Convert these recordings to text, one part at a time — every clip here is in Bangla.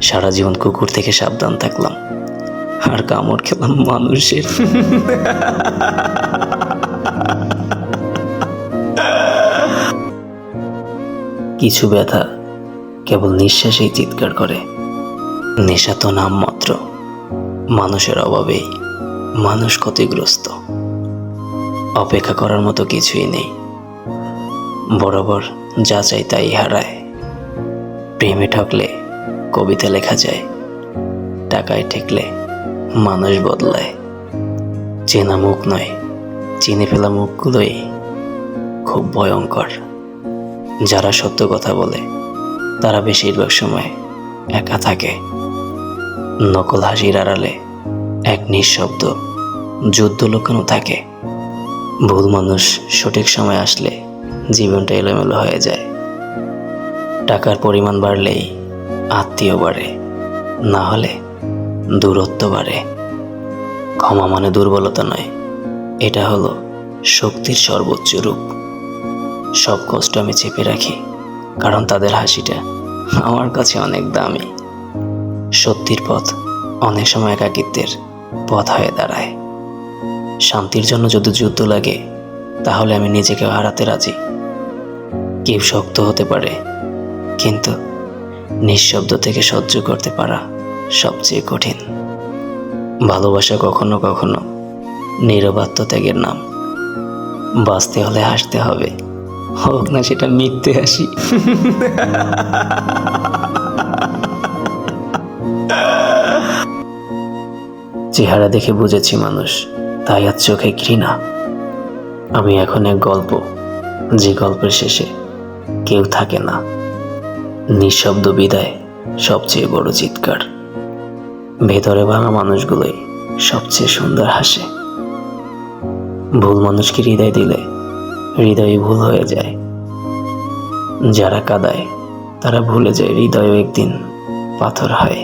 সারা জীবন কুকুর থেকে সাবধান থাকলাম, আর কামড় খেলাম মানুষের। কিছু ব্যথা কেবল নিঃশ্বাসেই চিৎকার করে। নেশা তো নামমাত্র, মানুষের অভাবেই মানুষ ক্ষতিগ্রস্ত। অপেক্ষা করার মতো কিছুই নেই, বরাবর যা চাই তাই হারায়। প্রেমে ঠকলে কবিতা লেখা যায়, টাকায় ঠেকলে মানুষ বদলায়। চেনা মুখ নয়, চিনে ফেলা মুখগুলোই খুব ভয়ঙ্কর। যারা সত্য কথা বলে তারা বেশিরভাগ সময় একা থাকে। নকল হাসির আড়ালে এক নিঃশব্দ যুদ্ধ লুকানো থাকে। ভুল মানুষ সঠিক সময় আসলে জীবনটা এলোমেলো হয়ে যায়। টাকার পরিমাণ বাড়লেই আত্মীয় বাড়ে, না হলে দূরত্ব বাড়ে। ক্ষমা মানে দুর্বলতা নয়, এটা হলো শক্তির সর্বোচ্চ রূপ। সব কষ্ট আমি চেপে রাখি, কারণ তাদের হাসিটা আমার কাছে অনেক দামি। সত্যির পথ অনেক সময় একাকিত্বের পথ হয়ে দাঁড়ায়। শান্তির জন্য যদি যুদ্ধ লাগে, তাহলে আমি নিজেকে হারাতে রাজি। কেউ শক্ত হতে পারে, কিন্তু নিঃশব্দ থেকে সহ্য করতে পারা সবচেয়ে কঠিন। ভালোবাসা কখনো কখনো নীরব আত্মত্যাগের নাম। বাঁচতে হলে হাসতে হবে, হোক না সেটা মিথ্যে হাসি। চেহারা দেখে বুঝেছি মানুষ, তাই আজ চোখে ঘৃণা। আমি এখন এক গল্প, যে গল্পের শেষে কেউ থাকে না। নিঃশব্দ বিদায় সবচেয়ে বড় চিৎকার। ভেতরে ভাঙা মানুষগুলোই সবচেয়ে সুন্দর হাসে। ভুল মানুষকে হৃদয় দিলে হৃদয়ই ভুল হয়ে যায়। যারা কাঁদায় তারা ভুলে যায় হৃদয়ও একদিন পাথর হয়।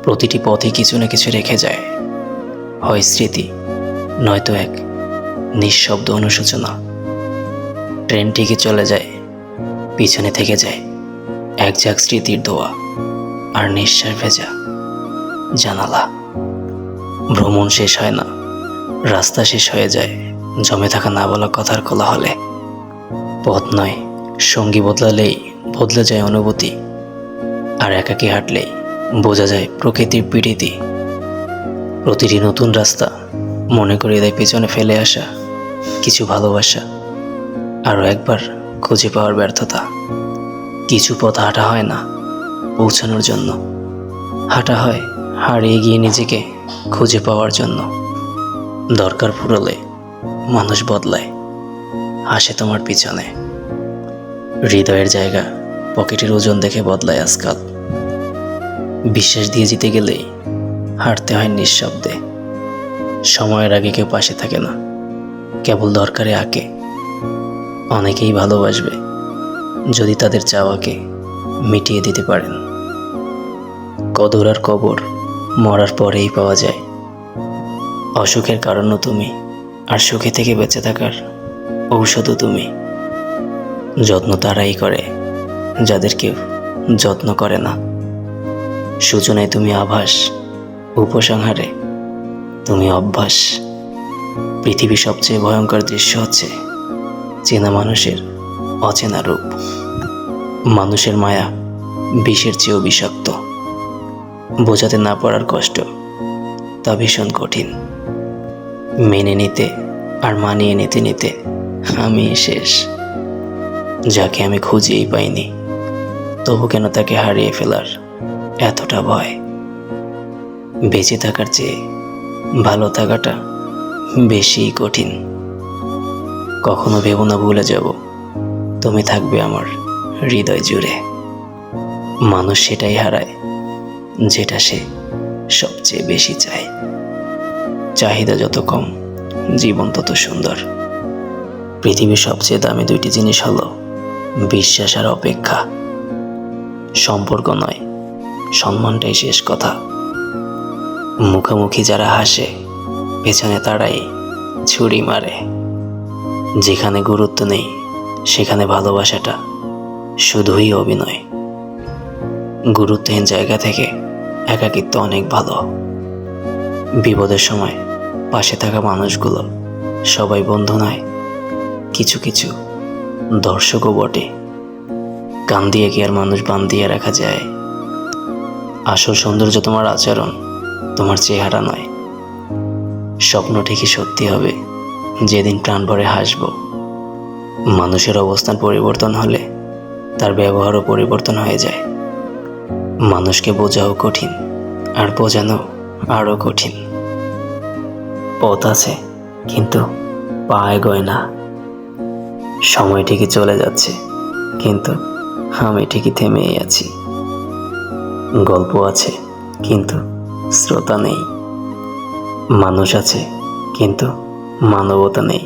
প্রতিটি পথই কিছু না কিছু রেখে যায়, হয় স্মৃতি, নয়তো এক নিঃশব্দ অনুশোচনা। ট্রেন ঠিকই চলে যায়, পিছনে থেকে যায় এক ঝাঁক স্মৃতির ধোয়া আর নিঃশ্বাস ভেজা জানালা। ভ্রমণ শেষ হয় না, রাস্তা শেষ হয়ে যায় জমে থাকা না বলা কথার কোলাহলে। পথ নয়, সঙ্গী বদলালেই বদলে যায় অনুভূতি, আর একাকী হাঁটলেই বোঝা যায় প্রকৃতির পিড়িতি। প্রতিটি নতুন রাস্তা মনে করিয়ে দেয় পেছনে ফেলে আসা কিছু ভালোবাসা, আরও একবার খুঁজে পাওয়ার ব্যর্থতা। কিছু পথ হাঁটা হয় না পৌঁছানোর জন্য, হাঁটা হয় হারিয়ে গিয়ে নিজেকে খুঁজে পাওয়ার জন্য। দরকার ফুরলে মানুষ বদলায়, হাসে তোমার পিছনে। হৃদয়ের জায়গা পকেটের ওজন দেখে বদলায় আজকাল। বিশ্বাস দিয়ে জিতে গেলেই হারতে হয় নিঃশব্দে। সময়ের আগে কেউ পাশে থাকে না, কেবল দরকারে আঁকে। অনেকেই ভালোবাসবে যদি তাদের চাওয়াকে মিটিয়ে দিতে পারেন। কদর আর কবর মরার পরেই পাওয়া যায়। অসুখের কারণও তুমি, আর সুখে থেকে বেঁচে থাকার ঔষধও তুমি। যত্ন তারাই করে যাদের কেউ যত্ন করে না। সূচনায় তুমি আভাস, উপসংহারে তুমি অভ্যাস। পৃথিবীর সবচেয়ে ভয়ঙ্কর দৃশ্য হচ্ছে চেনা মানুষের অচেনা রূপ। মানুষের মায়া বিষের চেয়েও বিষাক্ত। বোঝাতে না পারার কষ্ট তা ভীষণ কঠিন। মেনে নিতে আর মানিয়ে নিতে নিতে আমি শেষ। যাকে আমি খুঁজেই পাইনি, তবু কেন তাকে হারিয়ে ফেলার এতটা ভয়। বেঁচে থাকার চেয়ে ভালো থাকাটা বেশিই কঠিন। কখনো ভেবো না ভুলে যাব, তুমি থাকবে আমার হৃদয় জুড়ে। মানুষ সেটাই হারায় যেটা সে সবচেয়ে বেশি চায়। চাহিদা যত কম, জীবন তত সুন্দর। পৃথিবীর সবচেয়ে দামি দুইটি জিনিস হলো বিশ্বাস আর অপেক্ষা। সম্পর্ক নয়, সম্মানটাই শেষ কথা। মুখোমুখি যারা হাসে, পেছনে তারাই ছুরি মারে। যেখানে গুরুত্ব নেই সেখানে ভালোবাসাটা শুধুই অভিনয়। গুরুত্বহীন জায়গা থেকে একাকিত্ব অনেক ভালো। বিপদের সময় পাশে থাকা মানুষগুলো সবাই বন্ধু নয়, কিছু কিছু দর্শকও বটে। কান দিয়ে কি আর মানুষ বান্ধিয়ে রাখা যায়? আসল সৌন্দর্য তোমার আচরণ, তোমার চেহারা নয়। স্বপ্ন ঠিকই সত্যি হবে যেদিন প্রাণ ভরে হাসব। মানুষের অবস্থান পরিবর্তন হলে তার ব্যবহারও পরিবর্তন হয়ে যায়। মানুষকে বোঝাও কঠিন, আর বোঝানো আরও কঠিন। পথ আছে, কিন্তু পা এগোয় না। সময় ঠিকই চলে যাচ্ছে, কিন্তু আমি ঠিকই থেমেই আছি। গল্প আছে, কিন্তু শ্রোতা নেই। মানুষ আছে, কিন্তু মানবতা নেই।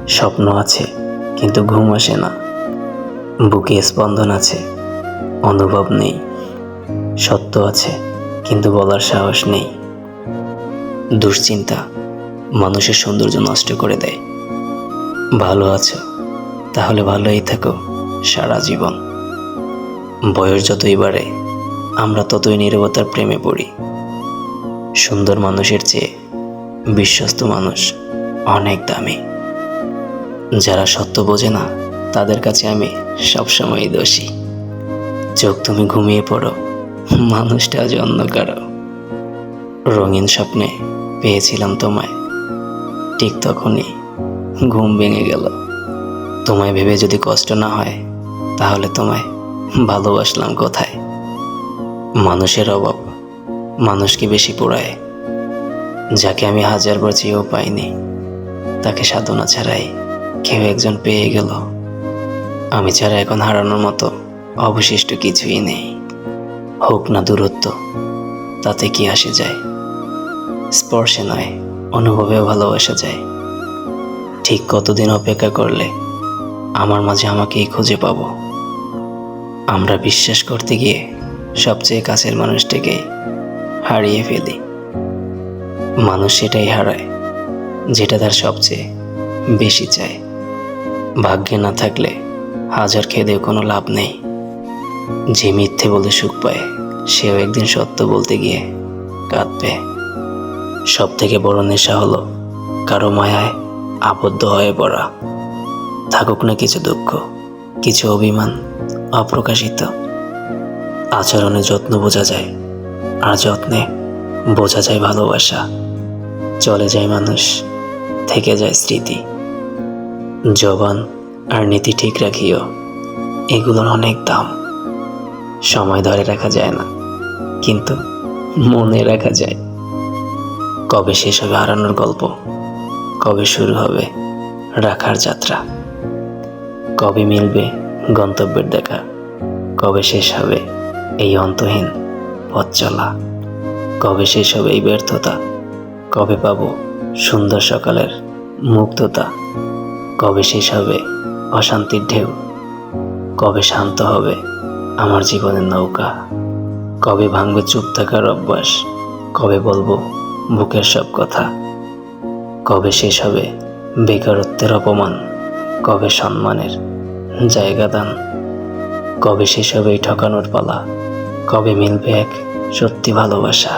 স্বপ্ন আছে, কিন্তু ঘুম আসে না। বুকে স্পন্দন আছে, অনুভব নেই। সত্য আছে, কিন্তু বলার সাহস নেই। দুশ্চিন্তা মানুষের সৌন্দর্য নষ্ট করে দেয়। ভালো আছো, তাহলে ভালোই থাকো সারা জীবন। বয়স যতই বাড়ে আমরা ততই নীরবতার প্রেমে পড়ি। সুন্দর মানুষের চেয়ে বিশ্বস্ত মানুষ অনেক দামি। যারা সত্য বোঝে না তাদের কাছে আমি সবসময়ই দোষী। চোখ তুমি ঘুমিয়ে পড়ো, মানুষটা আজ অন্য কারো। রঙিন স্বপ্নে পেয়েছিলাম তোমায়, ঠিক তখনই ঘুম ভেঙে গেল। তোমায় ভেবে যদি কষ্ট না হয়, তাহলে তোমায় ভালোবাসলাম কোথায়? মানুষের অভাব মানুষকে বেশি পোড়ায়। যাকে আমি হাজারবার চেয়েও পাইনি, তাকে সাধনা ছাড়াই কেউ একজন পেয়ে গেল। আমি ছাড়া এখন হারানোর মতো অবশিষ্ট কিছুই নেই। হোক না দূরত্ব, তাতে কি আসে যায়? স্পর্শে নয়, অনুভবেও ভালোবাসা যায়। ঠিক কতদিন অপেক্ষা করলে আমার মাঝে আমাকেই খুঁজে পাবো? আমরা বিশ্বাস করতে গিয়ে সবচেয়ে কাছের মানুষটাকে হারিয়ে ফেলি। মানুষ সেটাই হারায় যেটা তার সবচেয়ে বেশি চায়। ভাগ্যে না থাকলে হাজার খেদেও কোনো লাভ নেই। যে মিথ্যে বলে সুখ পায়, সেও একদিন সত্য বলতে গিয়ে কাঁদবে। সব থেকে বড় নেশা হলো কারো মায়ায় আবদ্ধ হয়ে পড়া। থাকুক না কিছু দুঃখ, কিছু অভিমান অপ্রকাশিত। আচরণে যত্ন বোঝা যায়, আর যত্নে বোঝা যায় ভালোবাসা। চলে যায় মানুষ, থেকে যায় স্মৃতি। জবান আর নীতি ঠিক রাখিও, এগুলোর অনেক দাম। সময় ধরে রাখা যায় না, কিন্তু মনে রাখা যায়। কবে শেষ হবে হারানোর গল্প? কবে শুরু হবে রাখার যাত্রা? কবে মিলবে গন্তব্যের দেখা? কবে শেষ হবে এই অন্তহীন পথ চলা? কবে শেষ হবে এই ব্যর্থতা? কবে পাবো সুন্দর সকালের মুগ্ধতা? কবে শেষ হবে অশান্তির ঢেউ? কবে শান্ত হবে আমার জীবনের নৌকা? কবে ভাঙবে চুপ থাকার অভ্যাস? কবে বলবো বুকের সব কথা? কবে শেষ হবে বেকারত্বের অপমান? কবে সম্মানের জায়গা দান? কবে শেষ হবে এই ঠকানোর পালা? কবে মিলবে এক সত্যি ভালোবাসা?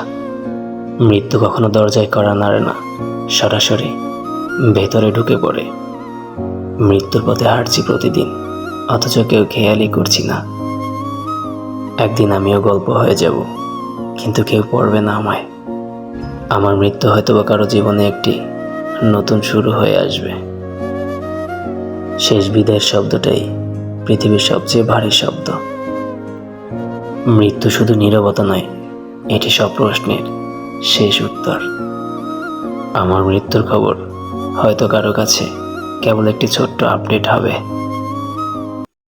মৃত্যু কখনো দরজায় কড়া নাড়ে না, সরাসরি ভেতরে ঢুকে পড়ে। মৃত্যুর পথে হাঁটছি প্রতিদিন, অথচ কেউ খেয়ালই করছি না। একদিন আমিও গল্প হয়ে যাব, কিন্তু কেউ পড়বে না আমায়। আমার মৃত্যু হয়তোবা কারো জীবনে একটি নতুন শুরু হয়ে আসবে। শেষ বিদায়ের শব্দটাই পৃথিবীর সবচেয়ে ভারী শব্দ। মৃত্যু শুধু নীরবতা নয়, এটি সব প্রশ্নের শেষ উত্তর। আমার মৃত্যুর খবর হয়তো কারো কাছে কেবল একটি ছোট্ট আপডেট হবে।